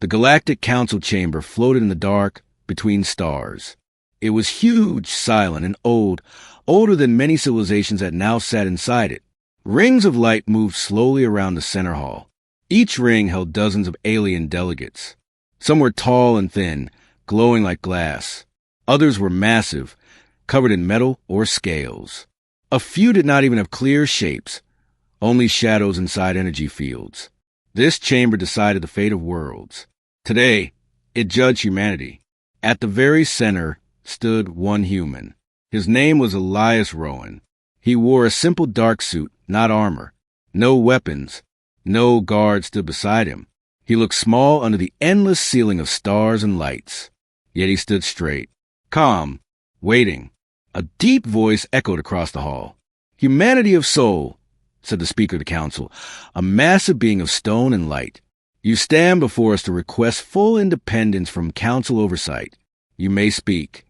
The Galactic Council chamber floated in the dark between stars. It was huge, silent, and old, older than many civilizations that now sat inside it. Rings of light moved slowly around the center hall. Each ring held dozens of alien delegates. Some were tall and thin, glowing like glass. Others were massive, covered in metal or scales. A few did not even have clear shapes, only shadows inside energy fields. This chamber decided the fate of worlds. Today, it judged humanity. At the very center stood one human. His name was Elias Rowan. He wore a simple dark suit, not armor. No weapons. No guard stood beside him. He looked small under the endless ceiling of stars and lights. Yet he stood straight, calm, waiting. A deep voice echoed across the hall. "Humanity of soul," said the Speaker of the Council, "a massive being of stone and light. You stand before us to request full independence from Council oversight. You may speak."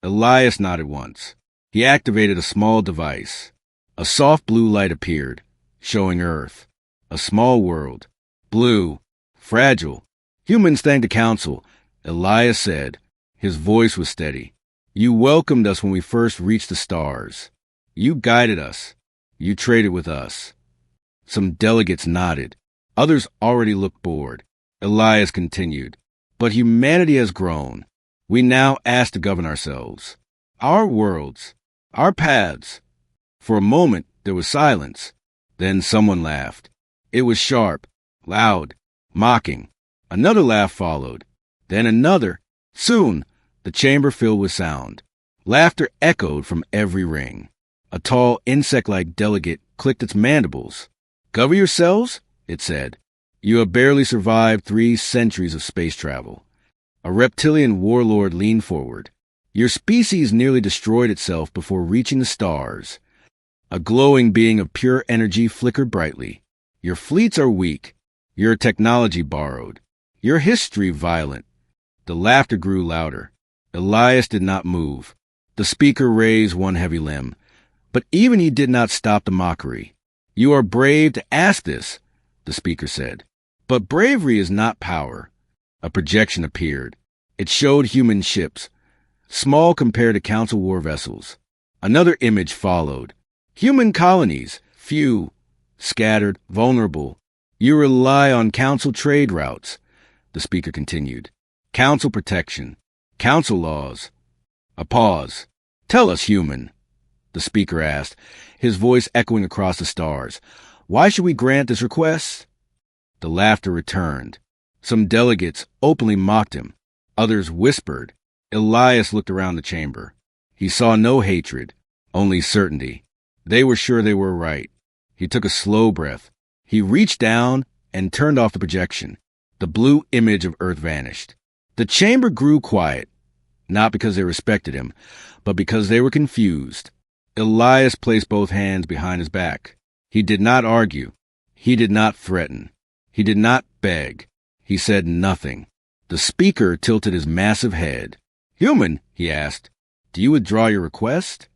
Elias nodded once. He activated a small device. A soft blue light appeared, showing Earth. A small world. Blue. Fragile. "Humans thank the Council," Elias said. His voice was steady. "You welcomed us when we first reached the stars. You guided us. You traded with us." Some delegates nodded. Others already looked bored. Elias continued. "But humanity has grown. We now ask to govern ourselves. Our worlds. Our paths." For a moment, there was silence. Then someone laughed. It was sharp, loud, mocking. Another laugh followed. Then another. Soon, the chamber filled with sound. Laughter echoed from every ring. A tall, insect-like delegate clicked its mandibles. "Govern yourselves," it said. "You have barely survived 3 centuries of space travel." A reptilian warlord leaned forward. "Your species nearly destroyed itself before reaching the stars." A glowing being of pure energy flickered brightly. "Your fleets are weak. Your technology borrowed. Your history violent." The laughter grew louder. Elias did not move. The speaker raised one heavy limb. But even he did not stop the mockery. "You are brave to ask this," the speaker said. "But bravery is not power." A projection appeared. It showed human ships, small compared to Council war vessels. Another image followed. Human colonies, few, scattered, vulnerable. "You rely on Council trade routes," the speaker continued. "Council protection. Council laws." A pause. "Tell us, human," the speaker asked, his voice echoing across the stars. "Why should we grant this request?" The laughter returned. Some delegates openly mocked him. Others whispered. Elias looked around the chamber. He saw no hatred, only certainty. They were sure they were right. He took a slow breath. He reached down and turned off the projection. The blue image of Earth vanished. The chamber grew quiet, not because they respected him, but because they were confused. Elias placed both hands behind his back. He did not argue. He did not threaten. He did not beg. He said nothing. The speaker tilted his massive head. "Human," he asked, "do you withdraw your request?"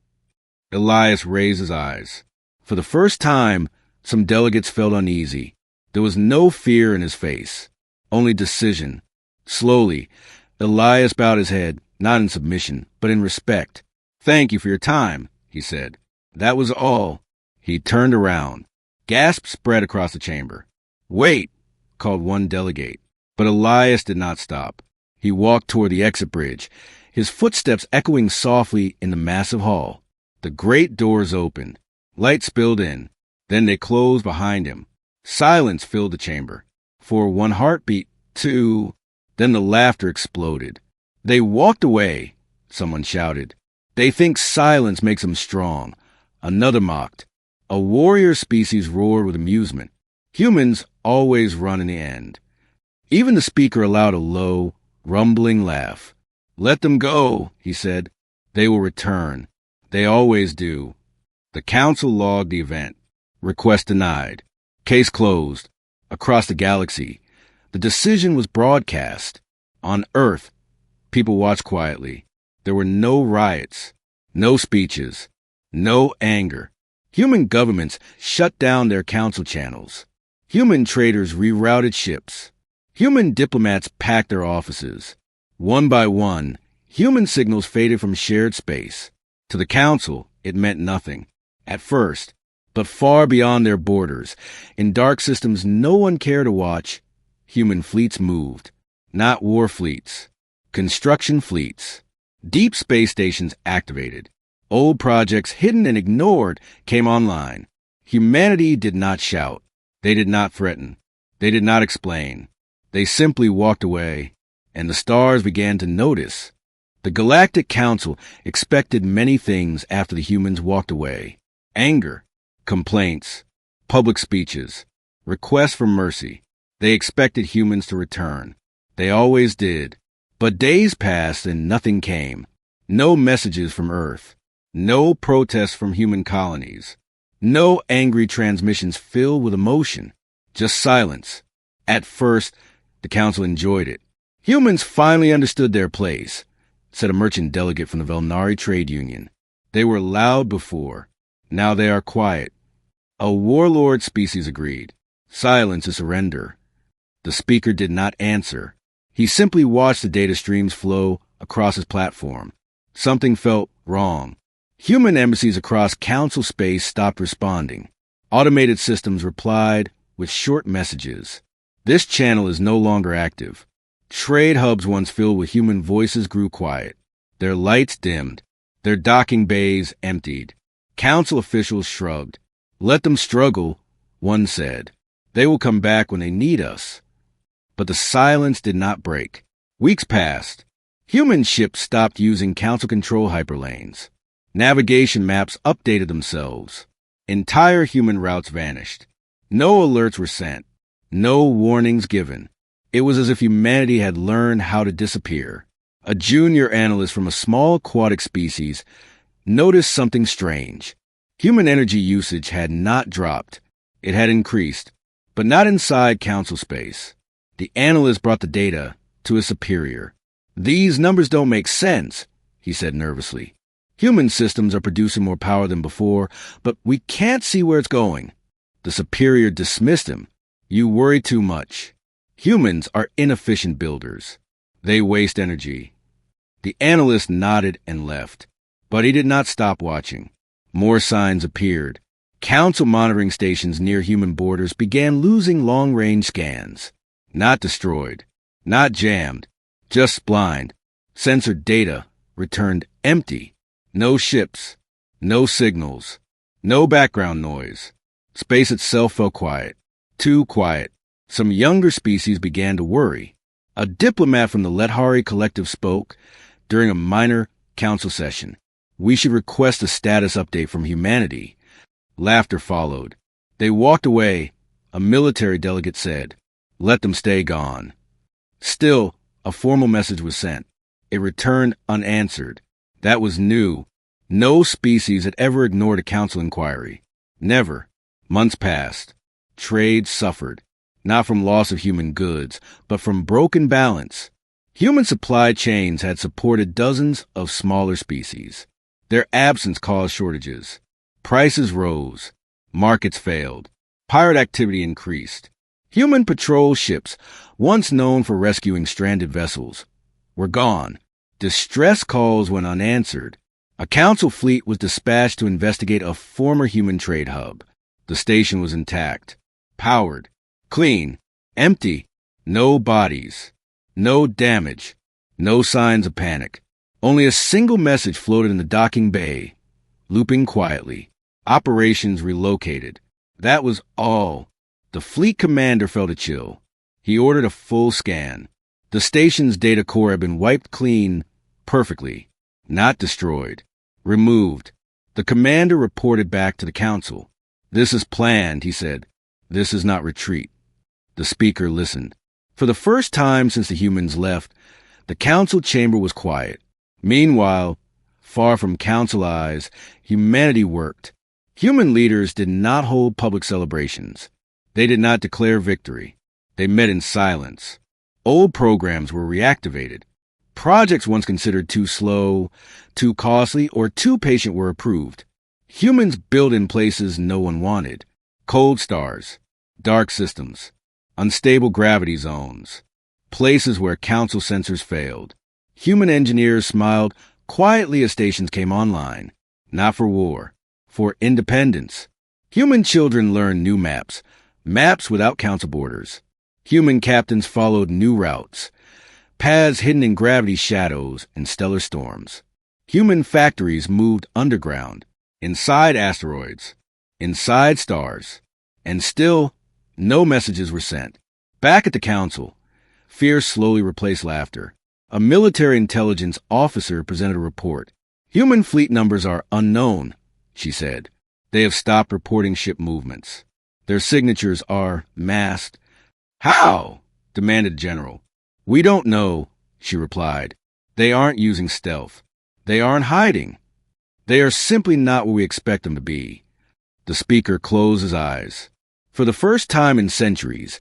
Elias raised his eyes. For the first time, some delegates felt uneasy. There was no fear in his face, only decision. Slowly, Elias bowed his head, not in submission, but in respect. "Thank you for your time," he said. That was all. He turned around. Gasps spread across the chamber. "Wait," called one delegate. But Elias did not stop. He walked toward the exit bridge, his footsteps echoing softly in the massive hall. The great doors opened. Light spilled in. Then they closed behind him. Silence filled the chamber. For one heartbeat, two. Then the laughter exploded. "They walked away," someone shouted. "They think silence makes them strong." Another mocked. A warrior species roared with amusement. Humans always run in the end. Even the speaker allowed a low, rumbling laugh. "Let them go," he said. "They will return. They always do." The council logged the event. Request denied. Case closed. Across the galaxy, the decision was broadcast. On Earth, people watched quietly. There were no riots, no speeches, no anger. Human governments shut down their council channels. Human traders rerouted ships. Human diplomats packed their offices. One by one, human signals faded from shared space. To the Council, it meant nothing. At first, but far beyond their borders, in dark systems no one cared to watch, human fleets moved. Not war fleets. Construction fleets. Deep space stations activated. Old projects hidden and ignored came online. Humanity did not shout. They did not threaten. They did not explain. They simply walked away, and the stars began to notice. The Galactic Council expected many things after the humans walked away. Anger, complaints, public speeches, requests for mercy. They expected humans to return. They always did. But days passed and nothing came. No messages from Earth. No protests from human colonies. No angry transmissions filled with emotion. Just silence. At first, the Council enjoyed it. Humans finally understood their place, said a merchant delegate from the Velnari Trade Union. They were loud before. Now they are quiet. A warlord species agreed. Silence is surrender. The speaker did not answer. He simply watched the data streams flow across his platform. Something felt wrong. Human embassies across Council space stopped responding. Automated systems replied with short messages. This channel is no longer active. Trade hubs once filled with human voices grew quiet. Their lights dimmed. Their docking bays emptied. Council officials shrugged. Let them struggle, one said. They will come back when they need us. But the silence did not break. Weeks passed. Human ships stopped using Council control hyperlanes. Navigation maps updated themselves. Entire human routes vanished. No alerts were sent. No warnings given. It was as if humanity had learned how to disappear. A junior analyst from a small aquatic species noticed something strange. Human energy usage had not dropped. It had increased, but not inside Council space. The analyst brought the data to his superior. These numbers don't make sense, he said nervously. Human systems are producing more power than before, but we can't see where it's going. The superior dismissed him. You worry too much. Humans are inefficient builders. They waste energy. The analyst nodded and left, but he did not stop watching. More signs appeared. Council monitoring stations near human borders began losing long-range scans. Not destroyed, not jammed, just blind. Censored data returned empty. No ships, no signals, no background noise. Space itself felt quiet, too quiet. Some younger species began to worry. A diplomat from the Lethari Collective spoke during a minor council session. We should request a status update from humanity. Laughter followed. They walked away. A military delegate said, let them stay gone. Still, a formal message was sent. It returned unanswered. That was new. No species had ever ignored a council inquiry. Never. Months passed. Trade suffered. Not from loss of human goods, but from broken balance. Human supply chains had supported dozens of smaller species. Their absence caused shortages. Prices rose. Markets failed. Pirate activity increased. Human patrol ships, once known for rescuing stranded vessels, were gone. Distress calls went unanswered. A council fleet was dispatched to investigate a former human trade hub. The station was intact, powered, clean, empty, no bodies, no damage, no signs of panic. Only a single message floated in the docking bay, looping quietly. Operations relocated. That was all. The fleet commander felt a chill. He ordered a full scan. The station's data core had been wiped clean perfectly, not destroyed, removed. The commander reported back to the council. This is planned, he said. This is not retreat. The speaker listened. For the first time since the humans left, the council chamber was quiet. Meanwhile, far from council eyes, humanity worked. Human leaders did not hold public celebrations. They did not declare victory. They met in silence. Old programs were reactivated. Projects once considered too slow, too costly, or too patient were approved. Humans built in places no one wanted. Cold stars, dark systems, unstable gravity zones. places where council sensors failed. Human engineers smiled quietly as stations came online, not for war, for independence. Human children learned new maps, maps without council borders. Human captains followed new routes, paths hidden in gravity's shadows and stellar storms. Human factories moved underground, inside asteroids, inside stars, and still no messages were sent. Back at the council, fear slowly replaced laughter. A military intelligence officer presented a report. Human fleet numbers are unknown, she said. They have stopped reporting ship movements. Their signatures are masked. How? Demanded the general. We don't know, she replied. They aren't using stealth. They aren't hiding. They are simply not where we expect them to be. The speaker closed his eyes. For the first time in centuries,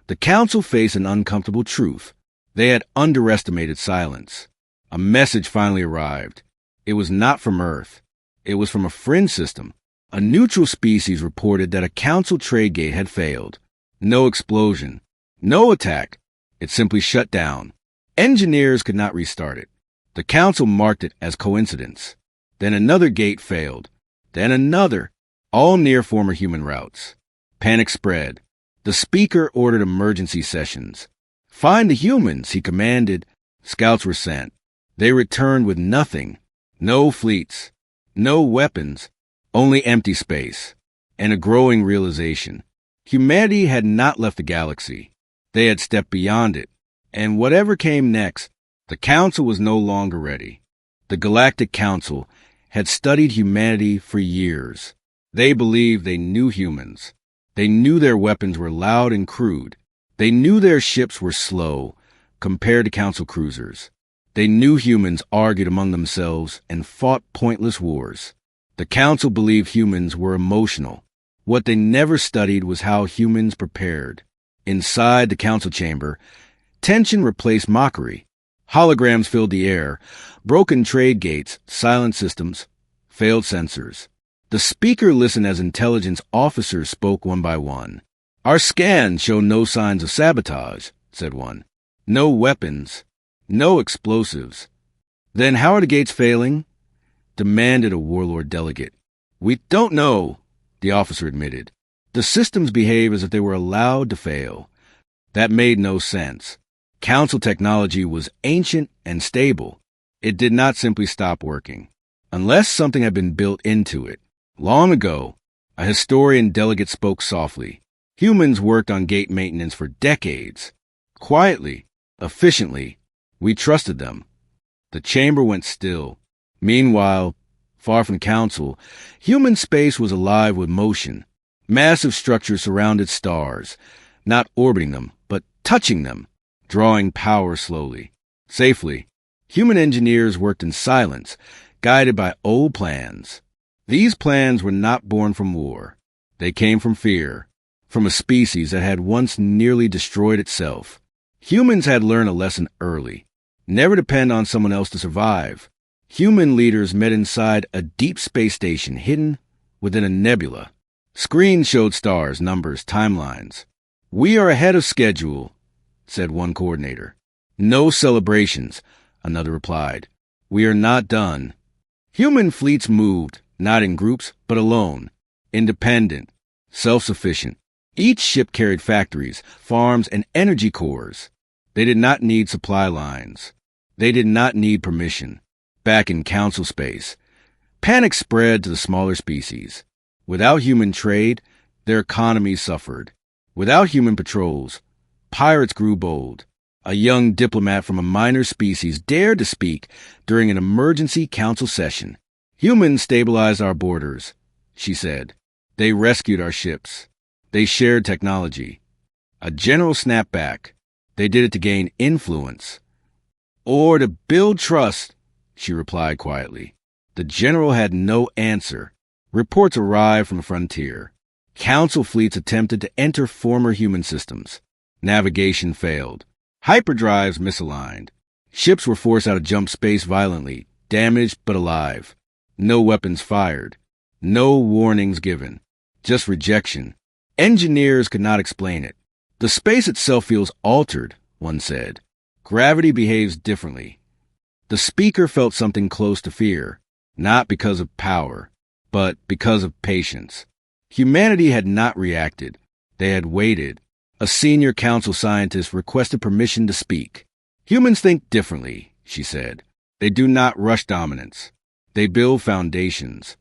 the council faced an uncomfortable truth. They had underestimated silence. A message finally arrived. It was not from Earth. It was from a fringe system. A neutral species reported that a council trade gate had failed. No explosion. No attack. It simply shut down. Engineers could not restart it. The council marked it as coincidence. Then another gate failed. Then another. All near former human routes. Panic spread. The speaker ordered emergency sessions. Find the humans, he commanded. Scouts were sent. They returned with nothing. No fleets. No weapons. Only empty space. And a growing realization. Humanity had not left the galaxy. They had stepped beyond it. And whatever came next, the council was no longer ready. The Galactic Council had studied humanity for years. They believed they knew humans. They knew their weapons were loud and crude. They knew their ships were slow compared to council cruisers. They knew humans argued among themselves and fought pointless wars. The council believed humans were emotional. What they never studied was how humans prepared. Inside the council chamber, tension replaced mockery. Holograms filled the air, broken trade gates, silent systems, failed sensors. The speaker listened as intelligence officers spoke one by one. Our scans show no signs of sabotage, said one. No weapons. No explosives. Then how are the gates failing? Demanded a warlord delegate. We don't know, the officer admitted. The systems behave as if they were allowed to fail. That made no sense. Council technology was ancient and stable. It did not simply stop working. Unless something had been built into it. Long ago, a historian delegate spoke softly. Humans worked on gate maintenance for decades. Quietly, efficiently, we trusted them. The chamber went still. Meanwhile, far from council, human space was alive with motion. Massive structures surrounded stars, not orbiting them, but touching them, drawing power slowly, safely. Human engineers worked in silence, guided by old plans. These plans were not born from war. They came from fear, from a species that had once nearly destroyed itself. Humans had learned a lesson early. Never depend on someone else to survive. Human leaders met inside a deep space station hidden within a nebula. Screens showed stars, numbers, timelines. We are ahead of schedule, said one coordinator. No celebrations, another replied. We are not done. Human fleets moved, not in groups, but alone, independent, self-sufficient. Each ship carried factories, farms, and energy cores. They did not need supply lines. They did not need permission. Back in council space, panic spread to the smaller species. Without human trade, their economies suffered. Without human patrols, pirates grew bold. A young diplomat from a minor species dared to speak during an emergency council session. Humans stabilized our borders, she said. They rescued our ships. They shared technology. A general snapped back. They did it to gain influence. Or to build trust, she replied quietly. The general had no answer. Reports arrived from the frontier. Council fleets attempted to enter former human systems. Navigation failed. Hyperdrives misaligned. Ships were forced out of jump space violently, damaged but alive. No weapons fired. No warnings given. Just rejection. Engineers could not explain it. The space itself feels altered, one said. Gravity behaves differently. The speaker felt something close to fear, not because of power, but because of patience. Humanity had not reacted. They had waited. A senior council scientist requested permission to speak. Humans think differently, she said. They do not rush dominance. They build foundations.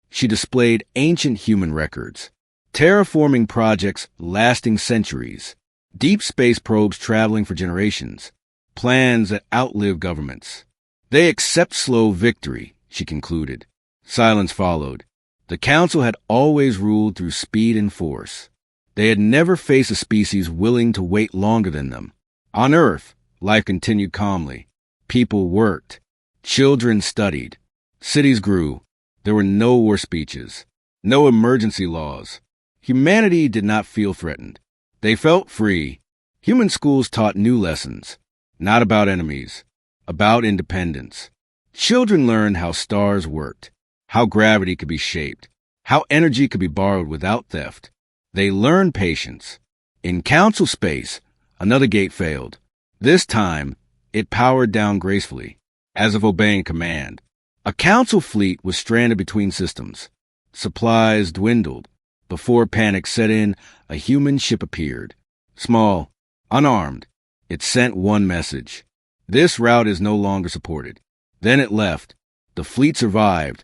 She displayed ancient human records, terraforming projects lasting centuries, deep space probes traveling for generations, plans that outlive governments. They accept slow victory, she concluded. Silence followed. The council had always ruled through speed and force. They had never faced a species willing to wait longer than them. On Earth, life continued calmly. People worked. Children studied. Cities grew. There were no war speeches. No emergency laws. Humanity did not feel threatened. They felt free. Human schools taught new lessons. Not about enemies. About independence. Children learned how stars worked. How gravity could be shaped. How energy could be borrowed without theft. They learned patience. In council space, another gate failed. This time, it powered down gracefully, as if obeying command. A council fleet was stranded between systems. Supplies dwindled. Before panic set in, a human ship appeared. Small, unarmed. It sent one message. This route is no longer supported. Then it left. The fleet survived,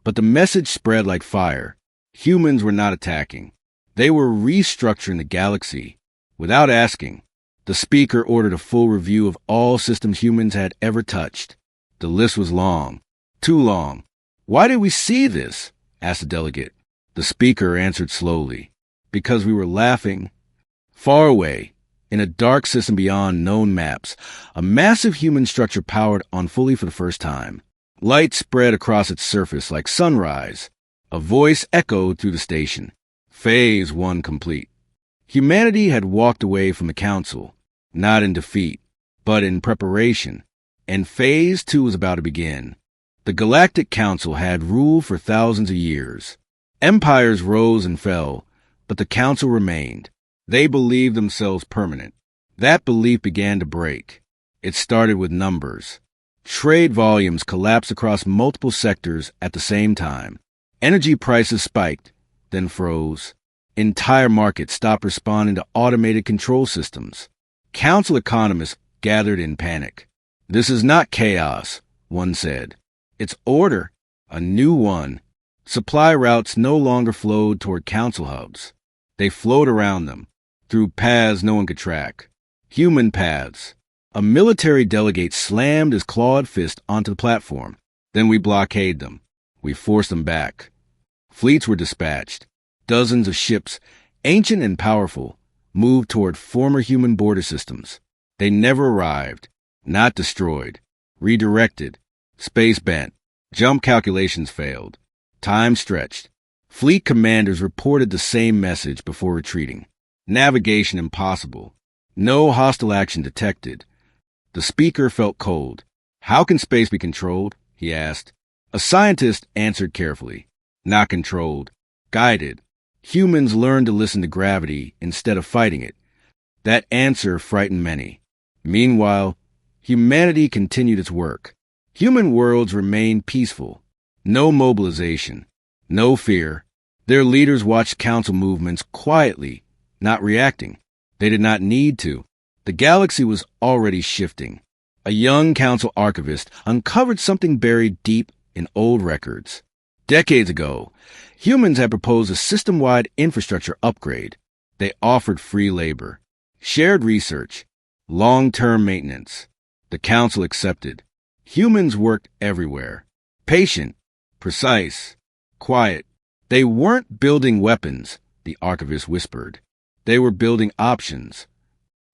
but the message spread like fire. Humans were not attacking. They were restructuring the galaxy. Without asking, the speaker ordered a full review of all systems humans had ever touched. The list was long. Too long. Why did we see this? Asked the delegate. The speaker answered slowly. Because we were laughing. Far away, in a dark system beyond known maps, a massive human structure powered on fully for the first time. Light spread across its surface like sunrise. A voice echoed through the station. Phase 1 complete. Humanity had walked away from the council, not in defeat, but in preparation, and Phase 2 was about to begin. The Galactic Council had ruled for thousands of years. Empires rose and fell, but the council remained. They believed themselves permanent. That belief began to break. It started with numbers. Trade volumes collapsed across multiple sectors at the same time. Energy prices spiked, then froze. Entire markets stopped responding to automated control systems. Council economists gathered in panic. This is not chaos, one said. It's order, a new one. Supply routes no longer flowed toward council hubs. They flowed around them, through paths no one could track. Human paths. A military delegate slammed his clawed fist onto the platform. Then we blockade them. We forced them back. Fleets were dispatched. Dozens of ships, ancient and powerful, moved toward former human border systems. They never arrived. Not destroyed. Redirected. Space bent. Jump calculations failed. Time stretched. Fleet commanders reported the same message before retreating. Navigation impossible. No hostile action detected. The speaker felt cold. How can space be controlled? He asked. A scientist answered carefully. Not controlled. Guided. Humans learned to listen to gravity instead of fighting it. That answer frightened many. Meanwhile, humanity continued its work. Human worlds remained peaceful. No mobilization. No fear. Their leaders watched council movements quietly, not reacting. They did not need to. The galaxy was already shifting. A young council archivist uncovered something buried deep in old records. Decades ago, humans had proposed a system-wide infrastructure upgrade. They offered free labor, shared research, long-term maintenance. The council accepted. Humans worked everywhere. Patient, precise, quiet. They weren't building weapons, the archivist whispered. They were building options.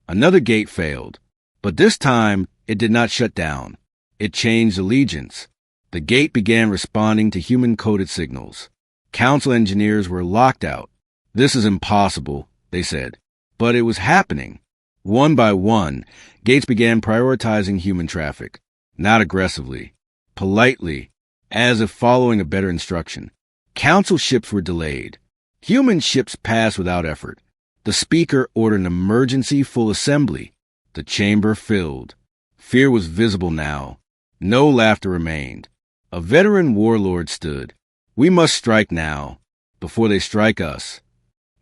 Another gate failed, but this time it did not shut down. It changed allegiance. The gate began responding to human-coded signals. Council engineers were locked out. This is impossible, they said. But it was happening. One by one, gates began prioritizing human traffic. Not aggressively. Politely, as if following a better instruction. Council ships were delayed. Human ships passed without effort. The speaker ordered an emergency full assembly. The chamber filled. Fear was visible now. No laughter remained. A veteran warlord stood. "We must strike now, before they strike us."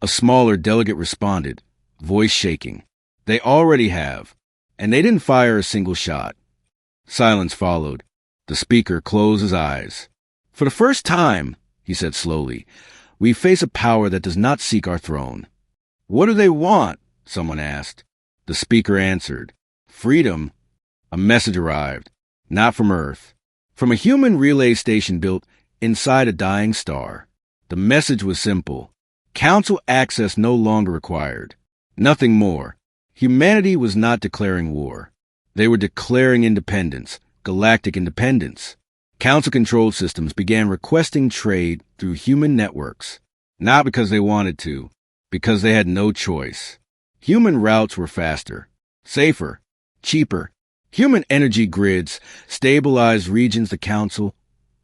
A smaller delegate responded, voice shaking. "They already have, and they didn't fire a single shot." Silence followed. The speaker closed his eyes. "For the first time," he said slowly, "we face a power that does not seek our throne." "What do they want?" someone asked. The speaker answered, "Freedom." A message arrived, not from Earth, from a human relay station built inside a dying star. The message was simple. Council access no longer required. Nothing more. Humanity was not declaring war. They were declaring independence, galactic independence. Council control systems began requesting trade through human networks, not because they wanted to, because they had no choice. Human routes were faster, safer, cheaper. Human energy grids stabilized regions the Council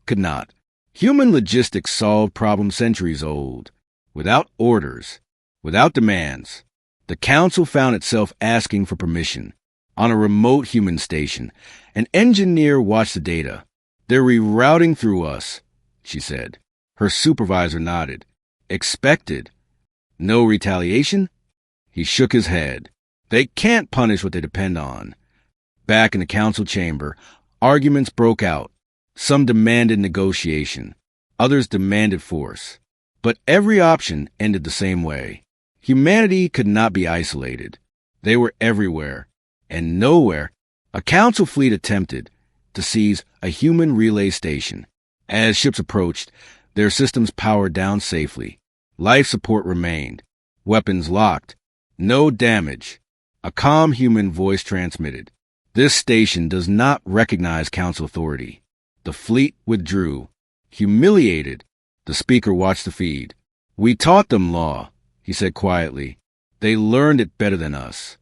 could not. Human logistics solved problems centuries old, without orders, without demands. The Council found itself asking for permission. On a remote human station, an engineer watched the data. "They're rerouting through us," she said. Her supervisor nodded. "Expected." "No retaliation?" He shook his head. "They can't punish what they depend on." Back in the council chamber, arguments broke out. Some demanded negotiation. Others demanded force. But every option ended the same way. Humanity could not be isolated. They were everywhere. And nowhere. A council fleet attempted to seize a human relay station. As ships approached, their systems powered down safely. Life support remained. Weapons locked. No damage. A calm human voice transmitted. "This station does not recognize council authority." The fleet withdrew. Humiliated, the speaker watched the feed. "We taught them law," he said quietly. "They learned it better than us."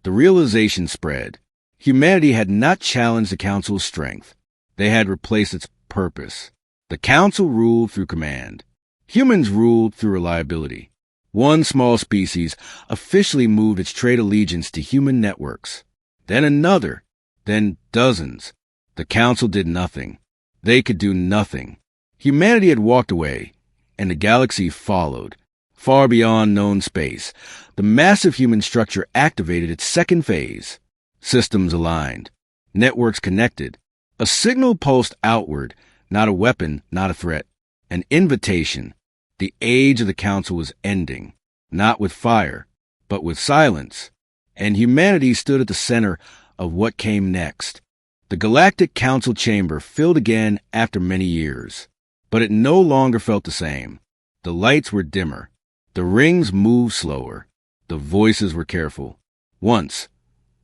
The realization spread. Humanity had not challenged the council's strength. They had replaced its purpose. The council ruled through command. Humans ruled through reliability. One small species officially moved its trade allegiance to human networks. Then another, then dozens. The council did nothing. They could do nothing. Humanity had walked away, and the galaxy followed. Far beyond known space, the massive human structure activated its second phase. Systems aligned. Networks connected. A signal pulsed outward, not a weapon, not a threat. An invitation. The age of the council was ending, not with fire, but with silence. And humanity stood at the center of what came next. The Galactic Council chamber filled again after many years, but it no longer felt the same. The lights were dimmer. The rings moved slower. The voices were careful. Once,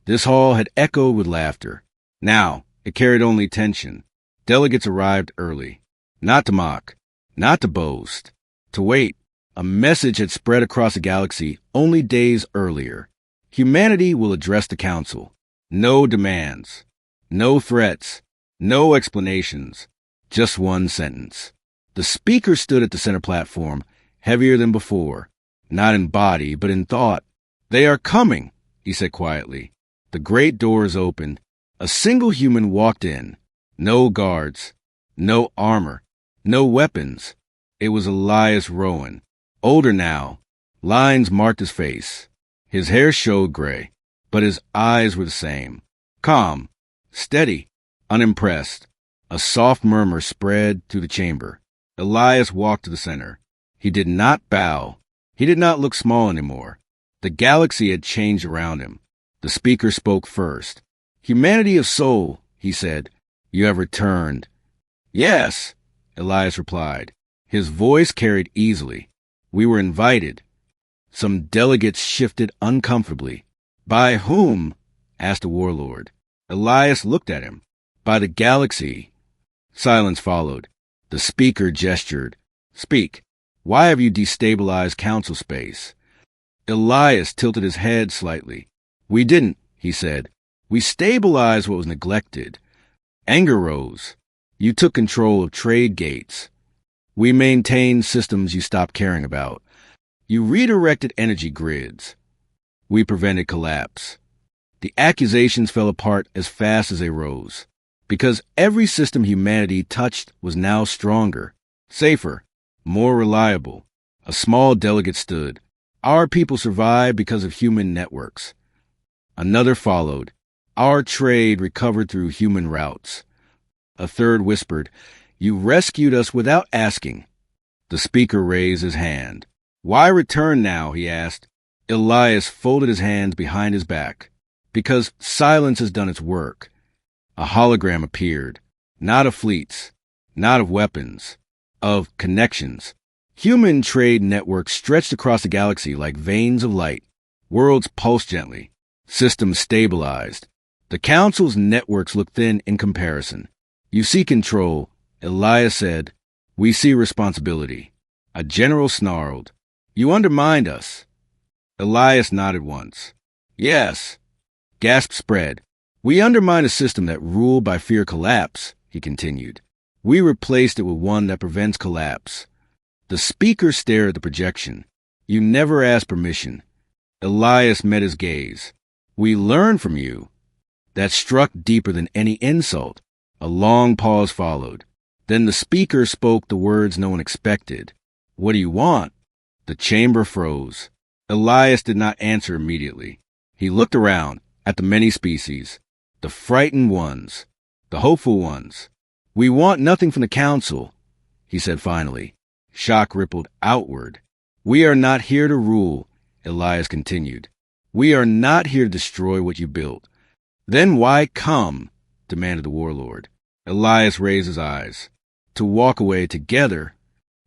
this hall had echoed with laughter. Now, it carried only tension. Delegates arrived early. Not to mock, not to boast, to wait. A message had spread across the galaxy only days earlier. Humanity will address the council. No demands, no threats, no explanations, just one sentence. The speaker stood at the center platform, heavier than before, not in body, but in thought. "They are coming," he said quietly. The great doors opened. A single human walked in. No guards, no armor, no weapons. It was Elias Rowan, older now. Lines marked his face. His hair showed gray, but his eyes were the same. Calm, steady, unimpressed. A soft murmur spread through the chamber. Elias walked to the center. He did not bow. He did not look small anymore. The galaxy had changed around him. The speaker spoke first. "Humanity of soul," he said, "you have returned." "Yes," Elias replied. His voice carried easily. "We were invited." Some delegates shifted uncomfortably. "By whom?" asked the warlord. Elias looked at him. "By the galaxy." Silence followed. The speaker gestured. "Speak. Why have you destabilized council space?" Elias tilted his head slightly. "We didn't," he said. "We stabilized what was neglected." Anger rose. "You took control of trade gates. We maintained systems you stopped caring about. You redirected energy grids. We prevented collapse." The accusations fell apart as fast as they rose, because every system humanity touched was now stronger, safer, more reliable. A small delegate stood. Our people survived because of human networks. Another followed. Our trade recovered through human routes. A third whispered, You rescued us without asking. The speaker raised his hand. Why return now? He asked. Elias folded his hands behind his back. Because silence has done its work. A hologram appeared, not of fleets, not of weapons, of connections. Human trade networks stretched across the galaxy like veins of light. Worlds pulsed gently. Systems stabilized. The Council's networks looked thin in comparison. You see control, Elias said. We see responsibility. A general snarled. You undermined us. Elias nodded once. Yes. Gasp spread. We undermined a system that ruled by fear collapse, he continued. We replaced it with one that prevents collapse. The speaker stared at the projection. You never asked permission. Elias met his gaze. We learned from you. That struck deeper than any insult. A long pause followed. Then the speaker spoke the words no one expected. What do you want? The chamber froze. Elias did not answer immediately. He looked around at the many species, the frightened ones, the hopeful ones. We want nothing from the Council, he said finally. Shock rippled outward. We are not here to rule, Elias continued. We are not here to destroy what you built. Then why come? Demanded the warlord. Elias raised his eyes. To walk away together.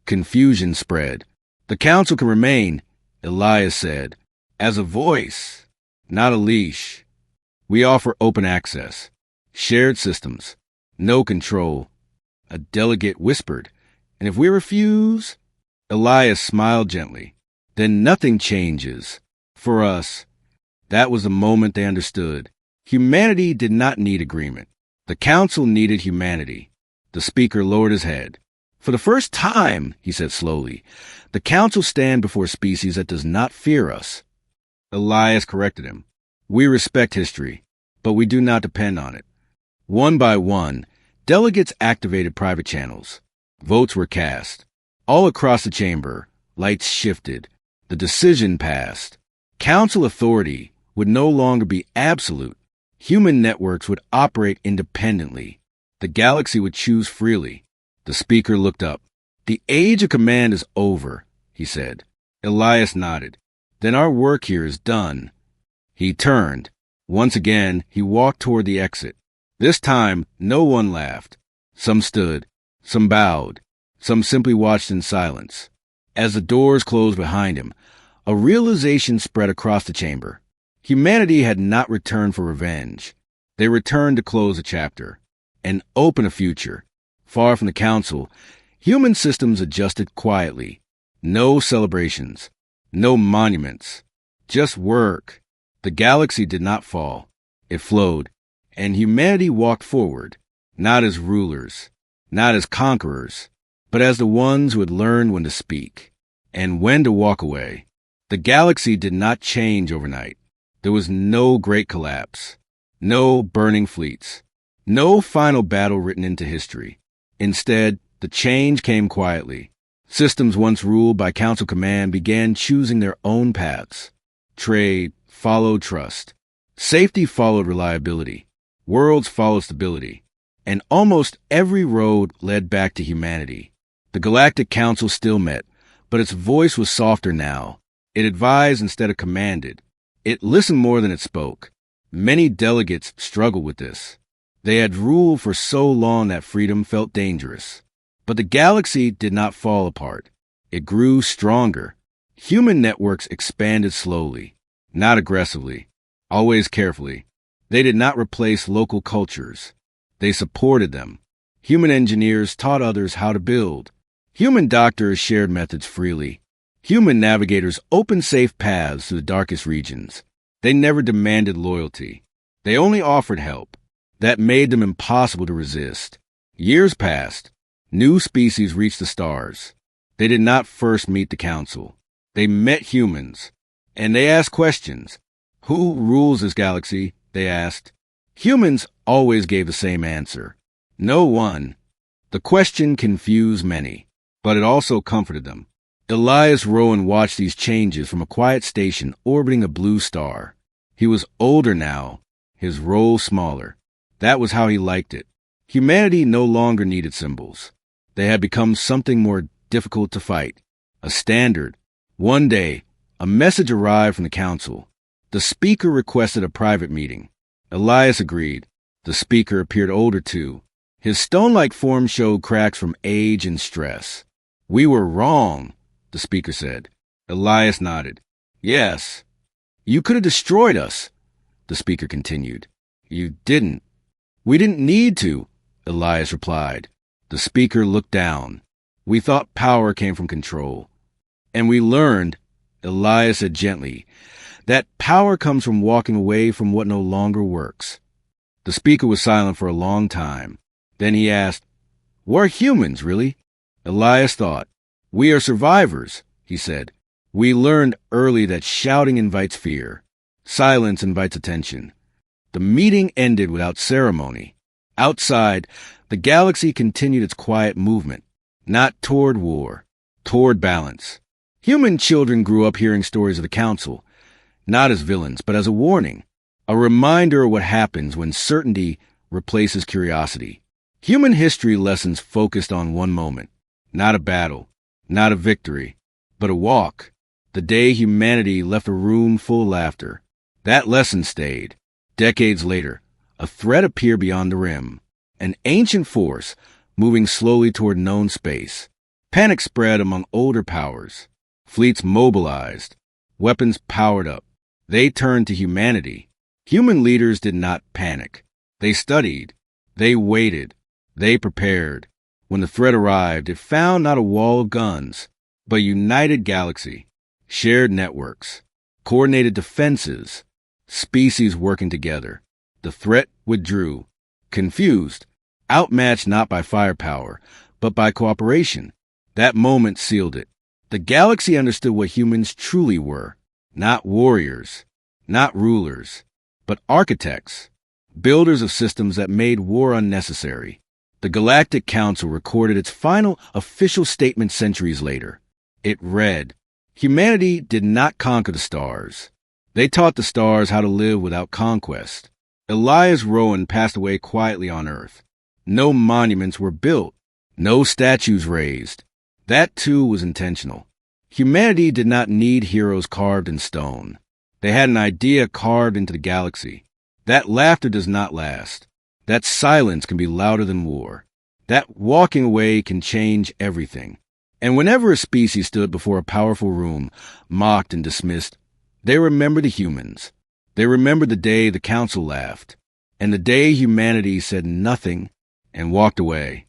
Confusion spread. The Council can remain, Elias said, as a voice, not a leash. We offer open access, shared systems, no control. A delegate whispered, and if we refuse? Elias smiled gently. Then nothing changes. For us, that was the moment they understood. Humanity did not need agreement. The Council needed humanity. The speaker lowered his head. For the first time, he said slowly, the Council stand before a species that does not fear us. Elias corrected him. We respect history, but we do not depend on it. One by one, delegates activated private channels. Votes were cast. All across the chamber, lights shifted. The decision passed. Council authority would no longer be absolute. Human networks would operate independently. The galaxy would choose freely. The speaker looked up. The age of command is over, he said. Elias nodded. Then our work here is done. He turned. Once again, he walked toward the exit. This time, no one laughed. Some stood. Some bowed. Some simply watched in silence. As the doors closed behind him, a realization spread across the chamber. Humanity had not returned for revenge. They returned to close a chapter and open a future. Far from the Council, human systems adjusted quietly. No celebrations, no monuments, just work. The galaxy did not fall. It flowed, and humanity walked forward, not as rulers, not as conquerors, but as the ones who had learned when to speak and when to walk away. The galaxy did not change overnight. There was no great collapse, no burning fleets, no final battle written into history. Instead, the change came quietly. Systems once ruled by Council command began choosing their own paths. Trade followed trust. Safety followed reliability. Worlds followed stability. And almost every road led back to humanity. The Galactic Council still met, but its voice was softer now. It advised instead of commanded. It listened more than it spoke. Many delegates struggled with this. They had ruled for so long that freedom felt dangerous. But the galaxy did not fall apart. It grew stronger. Human networks expanded slowly, not aggressively, always carefully. They did not replace local cultures. They supported them. Human engineers taught others how to build. Human doctors shared methods freely. Human navigators opened safe paths to the darkest regions. They never demanded loyalty. They only offered help. That made them impossible to resist. Years passed. New species reached the stars. They did not first meet the Council. They met humans. And they asked questions. Who rules this galaxy? they asked. Humans always gave the same answer. No one. The question confused many, but it also comforted them. Elias Rowan watched these changes from a quiet station orbiting a blue star. He was older now, his role smaller. That was how he liked it. Humanity no longer needed symbols. They had become something more difficult to fight. A standard. One day, a message arrived from the council. The speaker requested a private meeting. Elias agreed. The speaker appeared older too. His stone-like form showed cracks from age and stress. "We were wrong," the speaker said. Elias nodded. "Yes. You could have destroyed us," the speaker continued. "You didn't." "We didn't need to," Elias replied. The speaker looked down. "We thought power came from control. And we learned," Elias said gently, "that power comes from walking away from what no longer works." The speaker was silent for a long time. Then he asked, "We're humans, really?" Elias thought. "We are survivors," he said. "We learned early that shouting invites fear. Silence invites attention." The meeting ended without ceremony. Outside, the galaxy continued its quiet movement, not toward war, toward balance. Human children grew up hearing stories of the council, not as villains, but as a warning, a reminder of what happens when certainty replaces curiosity. Human history lessons focused on one moment, not a battle, not a victory, but a walk. The day humanity left a room full of laughter. That lesson stayed. Decades later, a threat appeared beyond the rim, an ancient force moving slowly toward known space. Panic spread among older powers. Fleets mobilized. Weapons powered up. They turned to humanity. Human leaders did not panic. They studied. They waited. They prepared. When the threat arrived, it found not a wall of guns, but a united galaxy, shared networks, coordinated defenses, species working together. The threat withdrew, confused, outmatched not by firepower, but by cooperation. That moment sealed it. The galaxy understood what humans truly were, not warriors, not rulers, but architects, builders of systems that made war unnecessary. The Galactic Council recorded its final official statement centuries later. It read, "Humanity did not conquer the stars. They taught the stars how to live without conquest." Elias Rowan passed away quietly on Earth. No monuments were built, no statues raised. That too was intentional. Humanity did not need heroes carved in stone. They had an idea carved into the galaxy. That laughter does not last. That silence can be louder than war. That walking away can change everything. And whenever a species stood before a powerful room, mocked and dismissed, they remembered the humans. They remembered the day the council laughed, and the day humanity said nothing and walked away.